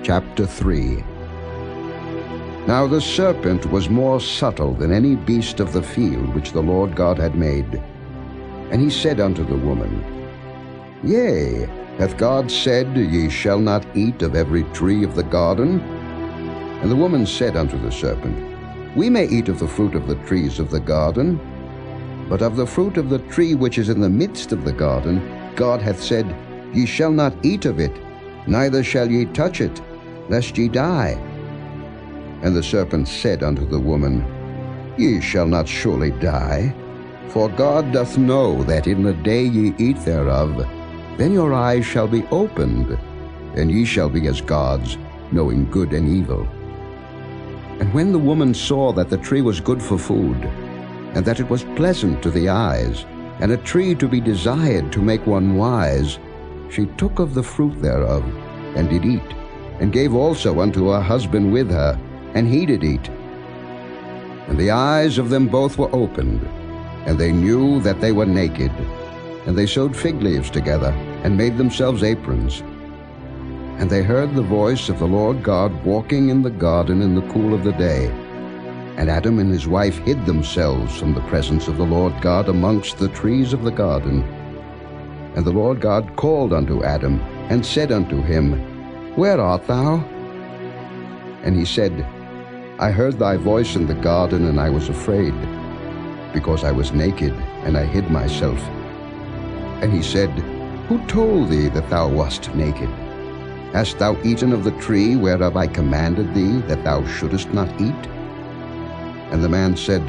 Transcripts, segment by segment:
Chapter 3. Now the serpent was more subtle than any beast of the field which the Lord God had made. And he said unto the woman, Yea, hath God said, Ye shall not eat of every tree of the garden? And the woman said unto the serpent, We may eat of the fruit of the trees of the garden, but of the fruit of the tree which is in the midst of the garden, God hath said, Ye shall not eat of it, neither shall ye touch it, lest ye die. And the serpent said unto the woman, Ye shall not surely die, for God doth know that in the day ye eat thereof, then your eyes shall be opened, and ye shall be as gods, knowing good and evil. And when the woman saw that the tree was good for food, and that it was pleasant to the eyes, and a tree to be desired to make one wise, she took of the fruit thereof, and did eat, and gave also unto her husband with her, and he did eat. And the eyes of them both were opened, and they knew that they were naked. And they sewed fig leaves together, and made themselves aprons. And they heard the voice of the Lord God walking in the garden in the cool of the day. And Adam and his wife hid themselves from the presence of the Lord God amongst the trees of the garden. And the Lord God called unto Adam, and said unto him, Where art thou? And he said, I heard thy voice in the garden, and I was afraid, because I was naked, and I hid myself. And he said, Who told thee that thou wast naked? Hast thou eaten of the tree whereof I commanded thee that thou shouldest not eat? And the man said,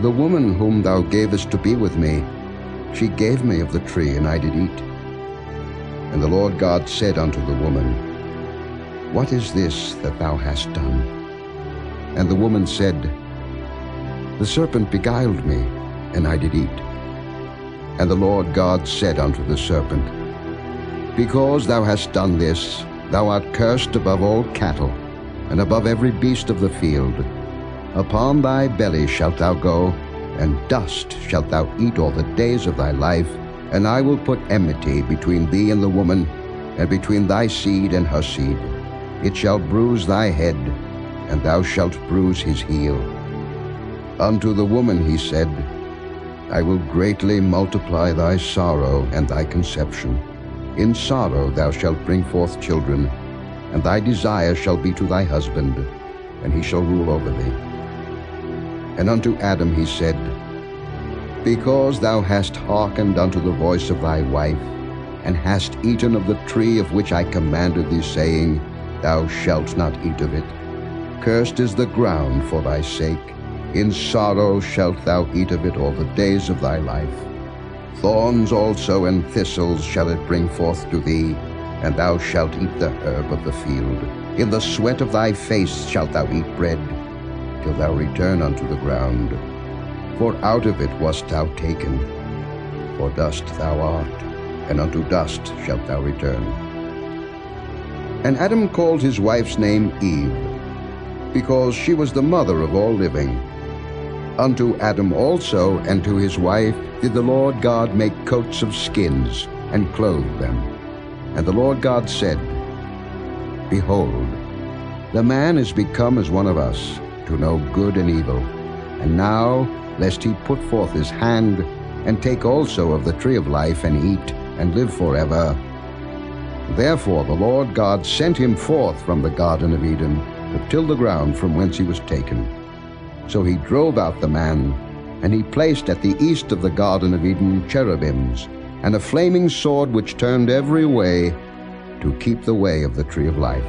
The woman whom thou gavest to be with me, she gave me of the tree, and I did eat. And the Lord God said unto the woman, What is this that thou hast done? And the woman said, The serpent beguiled me, and I did eat. And the Lord God said unto the serpent, Because thou hast done this, thou art cursed above all cattle, and above every beast of the field. Upon thy belly shalt thou go, and dust shalt thou eat all the days of thy life, and I will put enmity between thee and the woman, and between thy seed and her seed. It shall bruise thy head, and thou shalt bruise his heel. Unto the woman he said, I will greatly multiply thy sorrow and thy conception. In sorrow thou shalt bring forth children, and thy desire shall be to thy husband, and he shall rule over thee. And unto Adam he said, Because thou hast hearkened unto the voice of thy wife, and hast eaten of the tree of which I commanded thee, saying, Thou shalt not eat of it. Cursed is the ground for thy sake. In sorrow shalt thou eat of it all the days of thy life. Thorns also and thistles shall it bring forth to thee, and thou shalt eat the herb of the field. In the sweat of thy face shalt thou eat bread, till thou return unto the ground. For out of it wast thou taken. For dust thou art, and unto dust shalt thou return. And Adam called his wife's name Eve, because she was the mother of all living. Unto Adam also and to his wife did the Lord God make coats of skins, and clothe them. And the Lord God said, Behold, the man is become as one of us, to know good and evil. And now, lest he put forth his hand, and take also of the tree of life, and eat, and live forever. Therefore the Lord God sent him forth from the Garden of Eden, to till the ground from whence he was taken. So he drove out the man, and he placed at the east of the Garden of Eden cherubims, and a flaming sword which turned every way, to keep the way of the tree of life.